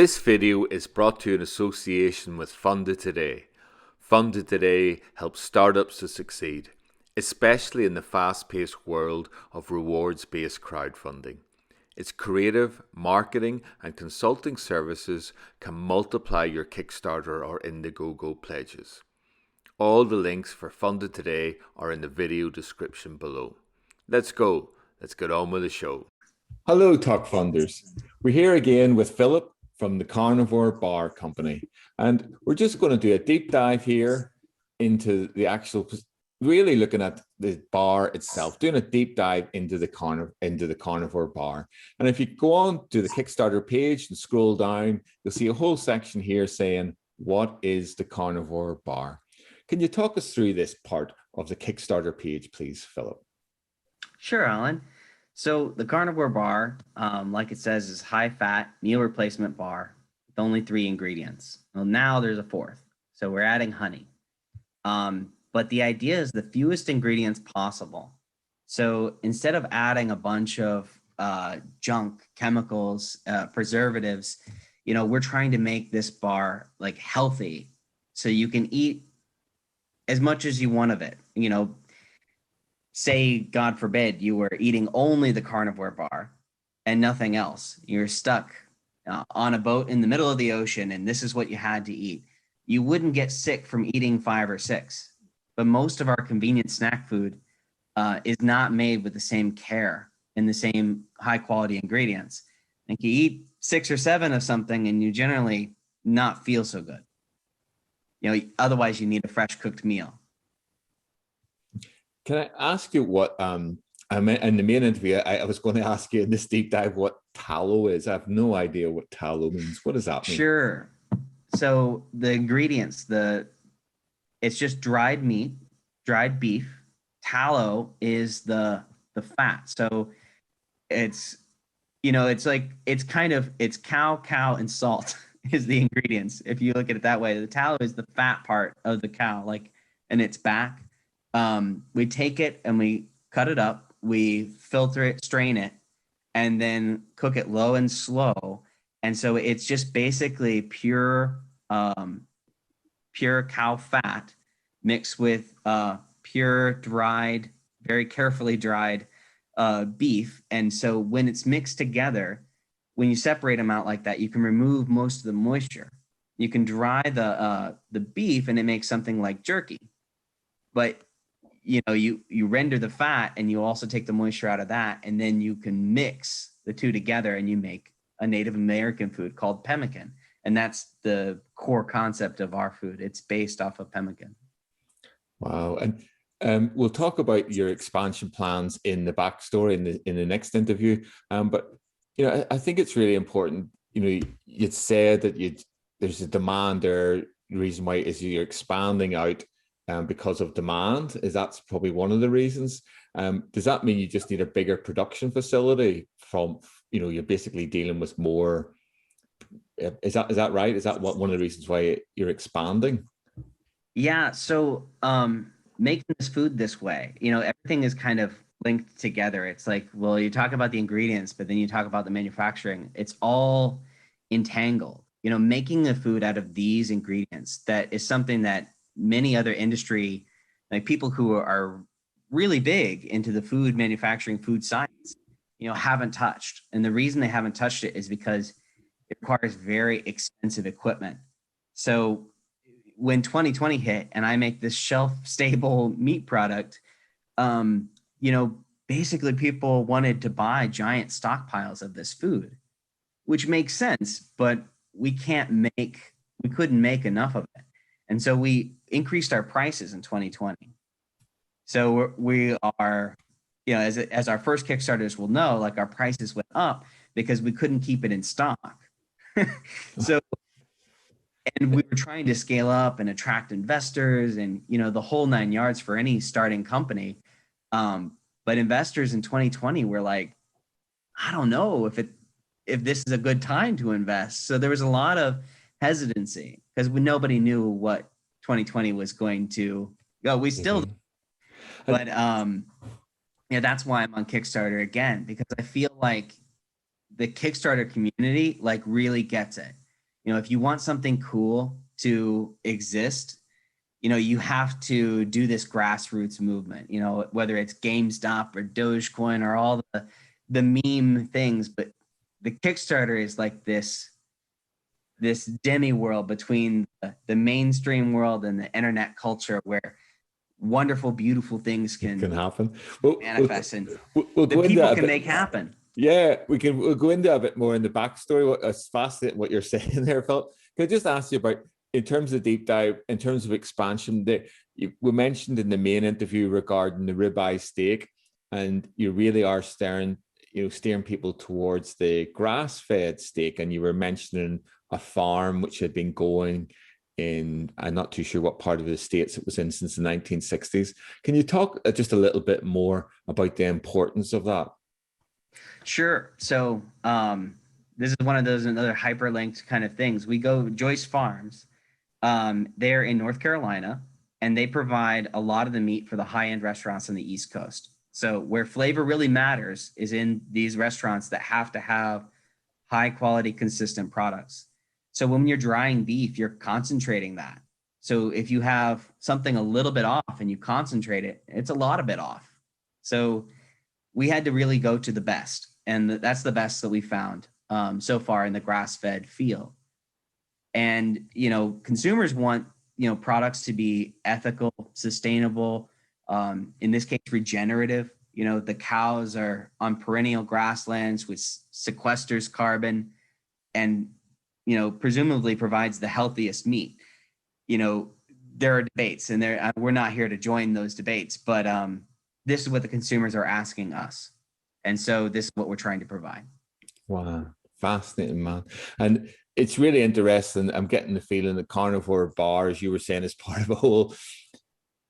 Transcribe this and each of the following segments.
This video is brought to you in association with Funded Today. Funded Today helps startups to succeed, especially in the fast-paced world of rewards-based crowdfunding. Its creative, marketing and consulting services can multiply your Kickstarter or Indiegogo pledges. All the links for Funded Today are in the video description below. Let's go. Let's get on with the show. Hello, Talk Funders. We're here again with Philip from the Carnivore Bar company. And we're just going to do a deep dive here into the actual, really looking at the bar itself, doing a deep dive into the Carnivore Bar. And if you go on to the Kickstarter page and scroll down, you'll see a whole section here saying, what is the Carnivore Bar? Can you talk us through this part of the Kickstarter page, please, Philip? Sure, Alan. So the Carnivore Bar, like it says, is high-fat meal replacement bar with only 3 ingredients. Well, now there's a 4th, so we're adding honey. But the idea is the fewest ingredients possible. So instead of adding a bunch of junk, chemicals, preservatives, we're trying to make this bar like healthy, so you can eat as much as you want of it. Say, God forbid, you were eating only the Carnivore Bar and nothing else. You're stuck on a boat in the middle of the ocean, and this is what you had to eat. You wouldn't get sick from eating 5 or 6. But most of our convenient snack food is not made with the same care and the same high-quality ingredients. And you eat 6 or 7 of something, and you generally not feel so good. Otherwise, you need a fresh cooked meal. Can I ask you what, in the main interview, I was going to ask you in this deep dive what tallow is. I have no idea what tallow means. What does that mean? Sure. So the ingredients, it's just dried meat, dried beef. Tallow is the fat. So it's cow, and salt is the ingredients. If you look at it that way, the tallow is the fat part of the cow, and its back. We take it and we cut it up, we filter it, strain it, and then cook it low and slow. And so it's just basically pure cow fat mixed with pure dried, very carefully dried beef. And so when it's mixed together, when you separate them out like that, you can remove most of the moisture. You can dry the beef and it makes something like jerky. But you render the fat and you also take the moisture out of that, and then you can mix the two together and you make a Native American food called pemmican. And that's the core concept of our food. It's based off of pemmican. Wow. And we'll talk about your expansion plans in the backstory in the next interview. But I think it's really important. You'd said that there's a demand there. The reason why is you're expanding out because of demand. Is that's probably one of the reasons. Does that mean you just need a bigger production facility from, you're basically dealing with more? Is that right? Is that one of the reasons why you're expanding? Yeah. So making this food this way, everything is kind of linked together. It's like, well, you talk about the ingredients, but then you talk about the manufacturing. It's all entangled. Making the food out of these ingredients, that is something that many other industry, like people who are really big into the food manufacturing, food science, haven't touched. And the reason they haven't touched it is because it requires very expensive equipment. So when 2020 hit and I make this shelf stable meat product, basically people wanted to buy giant stockpiles of this food, which makes sense, but we couldn't make enough of it. And so we increased our prices in 2020. So we are, as our first Kickstarters will know, our prices went up because we couldn't keep it in stock. And we were trying to scale up and attract investors and, the whole 9 yards for any starting company. But investors in 2020 were like, I don't know if this is a good time to invest. So there was a lot of hesitancy because nobody knew what 2020 was going to go. We still, but that's why I'm on Kickstarter again, because I feel like the Kickstarter community really gets it. You know, if you want something cool to exist, you know, you have to do this grassroots movement, you know, whether it's GameStop or Dogecoin or all the meme things. But the Kickstarter is like this demi world between the mainstream world and the internet culture, where wonderful, beautiful things can happen. Manifest and we'll the go into people a can bit, make happen. Yeah, we'll go into a bit more in the backstory. It's fascinating what you're saying there, Philip. Can I just ask you about, in terms of deep dive, in terms of expansion, we mentioned in the main interview regarding the ribeye steak, and you really are steering people towards the grass-fed steak, and you were mentioning a farm which had been going in, I'm not too sure what part of the States it was in, since the 1960s. Can you talk just a little bit more about the importance of that? Sure. So this is one of those another hyperlinked kind of things. We go Joyce Farms. They're in North Carolina, and they provide a lot of the meat for the high-end restaurants on the East Coast. So where flavor really matters is in these restaurants that have to have high quality, consistent products. So when you're drying beef, you're concentrating that. So if you have something a little bit off and you concentrate it, it's a lot of bit off. So we had to really go to the best, and that's the best that we found so far in the grass-fed field. And, you know, consumers want, you know, products to be ethical, sustainable, in this case, regenerative. You know, the cows are on perennial grasslands, which sequesters carbon and, you know, presumably provides the healthiest meat. You know, there are debates, and we're not here to join those debates, but this is what the consumers are asking us. And so this is what we're trying to provide. Wow. Fascinating, man. And it's really interesting. I'm getting the feeling that Carnivore Bar, as you were saying, is part of a whole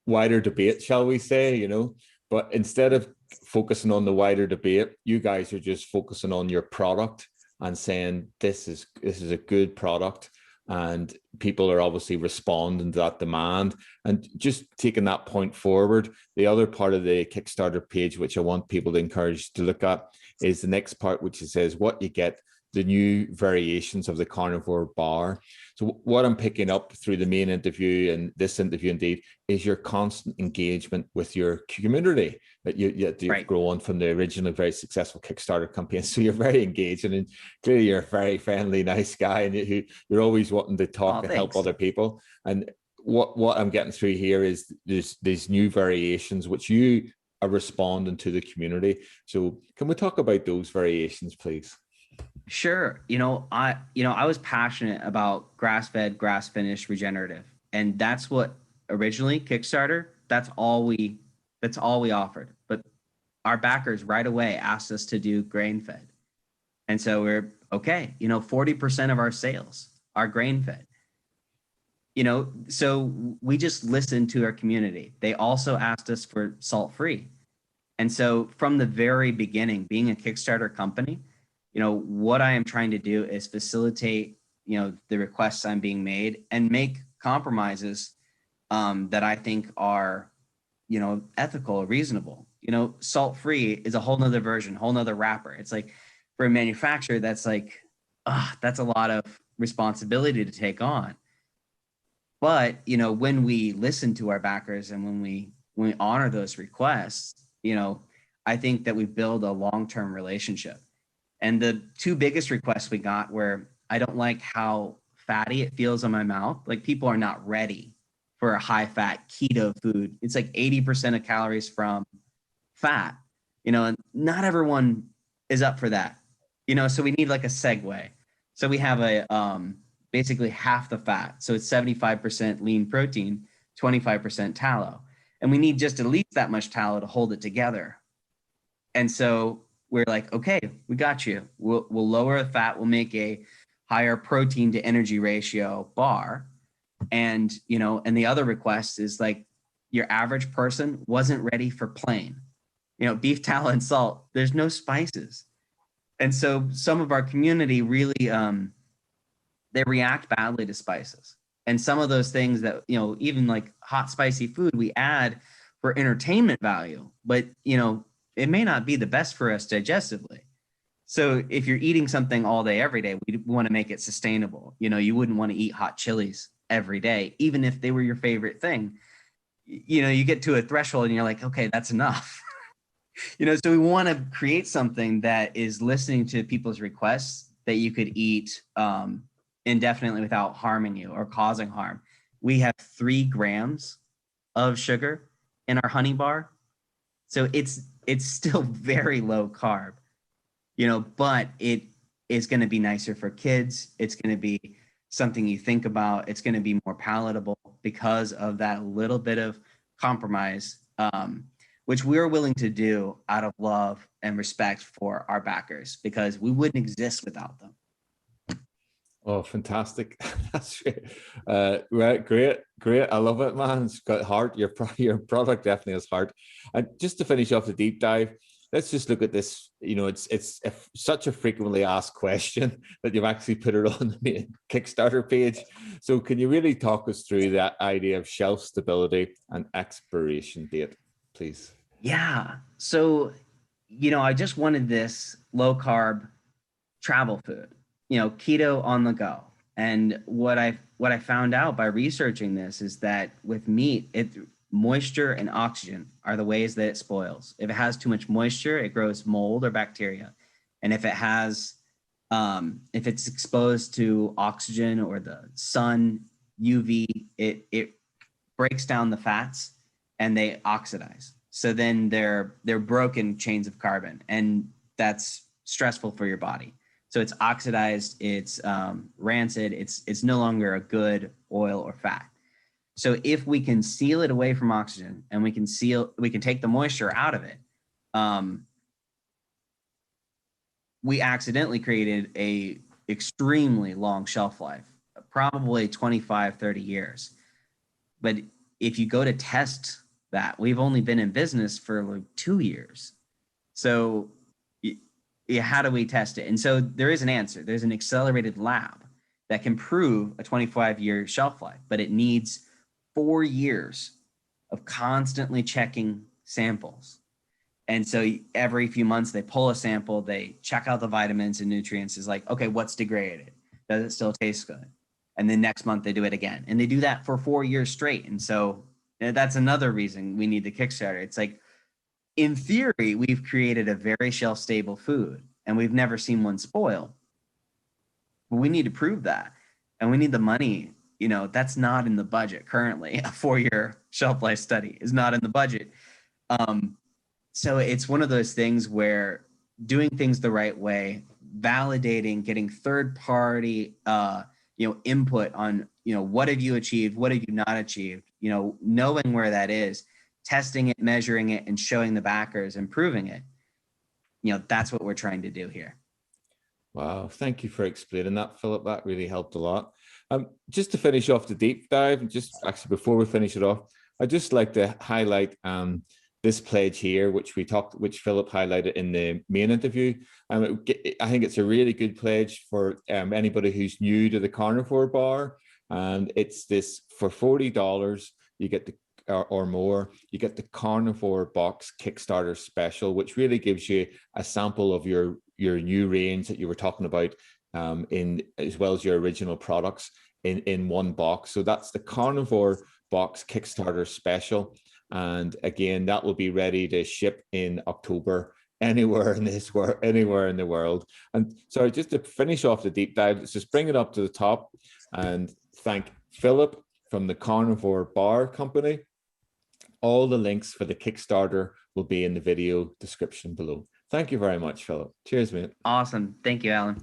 wider debate, shall we say, you know, but instead of focusing on the wider debate, you guys are just focusing on your product and saying, this is a good product. And people are obviously responding to that demand. And just taking that point forward, the other part of the Kickstarter page, which I want people to encourage to look at, is the next part, which says what you get, the new variations of the Carnivore Bar. So what I'm picking up through the main interview and this interview indeed is your constant engagement with your community that you've Right. grown from the originally very successful Kickstarter campaign. So you're very engaged, and clearly you're a very friendly, nice guy, and you're always wanting to talk and help other people. And what I'm getting through here is there's these new variations which you are responding to the community. So can we talk about those variations, please? Sure. I was passionate about grass-fed, grass-finished, regenerative. And that's what originally Kickstarter, that's all we offered. But our backers right away asked us to do grain-fed. And so we're okay, 40% of our sales are grain-fed. So we just listened to our community. They also asked us for salt-free. And so from the very beginning, being a Kickstarter company, what I am trying to do is facilitate, the requests I'm being made and make compromises that I think are, ethical or reasonable. Salt-free is a whole nother version, whole nother wrapper. It's like for a manufacturer, that's like, that's a lot of responsibility to take on. But, when we listen to our backers and when we honor those requests, I think that we build a long-term relationship. And the two biggest requests we got were, I don't like how fatty it feels on my mouth. Like, people are not ready for a high-fat keto food. It's like 80% of calories from fat, and not everyone is up for that, so we need like a segue. So we have a basically half the fat. So it's 75% lean protein, 25% tallow. And we need just at least that much tallow to hold it together. And so we're like, okay, we got you. We'll lower the fat. We'll make a higher protein to energy ratio bar. And, and the other request is like, your average person wasn't ready for plain, beef tallow and salt. There's no spices. And so some of our community really, they react badly to spices. And some of those things that, even like hot, spicy food, we add for entertainment value, but, it may not be the best for us digestively. So if you're eating something all day, every day, we want to make it sustainable. You know, you wouldn't want to eat hot chilies every day, even if they were your favorite thing. You know, you get to a threshold and you're like, okay, that's enough. You know, so we want to create something that is listening to people's requests that you could eat indefinitely without harming you or causing harm. We have 3 grams of sugar in our honey bar. So it's still very low carb, you know, but it is going to be nicer for kids. It's going to be something you think about. It's going to be more palatable because of that little bit of compromise, which we're willing to do out of love and respect for our backers, because we wouldn't exist without them. Oh, fantastic. That's right. Great. I love it, man. It's got heart. Your product definitely has heart. And just to finish off the deep dive, let's just look at this. You know, it's such a frequently asked question that you've actually put it on the Kickstarter page. So can you really talk us through that idea of shelf stability and expiration date, please? Yeah. So, you know, I just wanted this low carb travel food, you know, keto on the go. And what I found out by researching this is that with meat, moisture and oxygen are the ways that it spoils. If it has too much moisture, it grows mold or bacteria. And if if it's exposed to oxygen or the sun, UV, it breaks down the fats and they oxidize. So then they're broken chains of carbon, and that's stressful for your body. So it's oxidized, it's rancid, it's no longer a good oil or fat. So if we can seal it away from oxygen and we can take the moisture out of it, we accidentally created a extremely long shelf life, probably 25, 30 years. But if you go to test that, we've only been in business for like 2 years. So how do we test it? And so there is an answer. There's an accelerated lab that can prove a 25-year shelf life, but it needs 4 years of constantly checking samples. And so every few months they pull a sample, they check out the vitamins and nutrients. Is like, okay, what's degraded? Does it still taste good? And then next month they do it again. And they do that for 4 years straight. And so that's another reason we need the Kickstarter. It's like, in theory, we've created a very shelf-stable food and we've never seen one spoil. But we need to prove that. And we need the money. You know, that's not in the budget currently. A 4-year shelf life study is not in the budget. So it's one of those things where doing things the right way, validating, getting third-party, input on, what have you achieved? What have you not achieved? Knowing where that is, testing it, measuring it, and showing the backers and proving it. That's what we're trying to do here. Wow. Thank you for explaining that, Philip. That really helped a lot. Just to finish off the deep dive, just actually before we finish it off, I'd just like to highlight this pledge here, which Philip highlighted in the main interview. I think it's a really good pledge for anybody who's new to the Carnivore Bar. And it's this: for $40, you get the or more, you get the Carnivore Box Kickstarter special, which really gives you a sample of your new range that you were talking about, as well as your original products in one box. So that's the Carnivore Box Kickstarter special. And again, that will be ready to ship in October anywhere in the world. And so just to finish off the deep dive, let's just bring it up to the top and thank Philip from the Carnivore Bar Company. All the links for the Kickstarter will be in the video description below. Thank you very much, Philip. Cheers, mate. Awesome. Thank you, Alan.